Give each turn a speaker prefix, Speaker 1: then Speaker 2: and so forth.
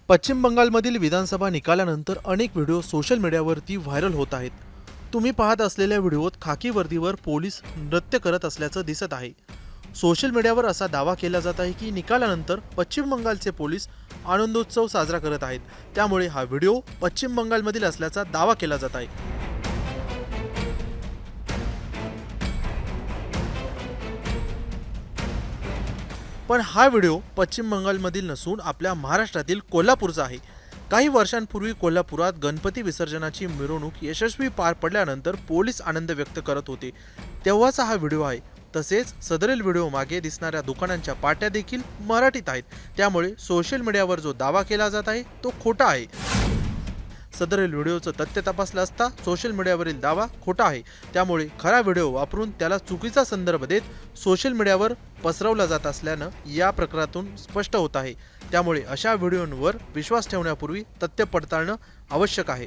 Speaker 1: पश्चिम बंगालमधील विधानसभा निकालानंतर अनेक व्हिडिओ सोशल मीडियावरती व्हायरल होत आहेत। तुम्ही पाहत असलेल्या व्हिडिओत खाकी वर्दीवर पोलीस नृत्य करत असल्याचं दिसत आहे। सोशल मीडियावर असा दावा केला जात आहे की निकालानंतर पश्चिम बंगालचे पोलीस आनंदोत्सव साजरा करत आहेत, त्यामुळे हा व्हिडिओ पश्चिम बंगालमधील असल्याचा दावा केला जात आहे। पण हा व्हिडिओ पश्चिम बंगालमधील नसून आपल्या महाराष्ट्रातील कोल्हापूरचा आहे। काही वर्षांपूर्वी कोल्हापुरात गणपती विसर्जनाची मिरवणूक यशस्वी पार पडल्यानंतर पोलीस आनंद व्यक्त करत होते, तेव्हाचा हा व्हिडिओ आहे। तसेच सदरील व्हिडिओ मागे दिसणाऱ्या दुकानांच्या पाट्या देखील मराठीत आहेत, त्यामुळे सोशल मीडियावर जो दावा केला जात आहे तो खोटा आहे। सदरील व्हिडिओचं तथ्य तपासलं असता सोशल मीडियावरील दावा खोटा आहे, त्यामुळे खरा व्हिडिओ वापरून त्याला चुकीचा संदर्भ देत सोशल मीडियावर पसरवला जात असल्यानं या प्रकारातून स्पष्ट होत आहे। त्यामुळे अशा व्हिडिओंवर विश्वास ठेवण्यापूर्वी तथ्य पडताळणं आवश्यक आहे।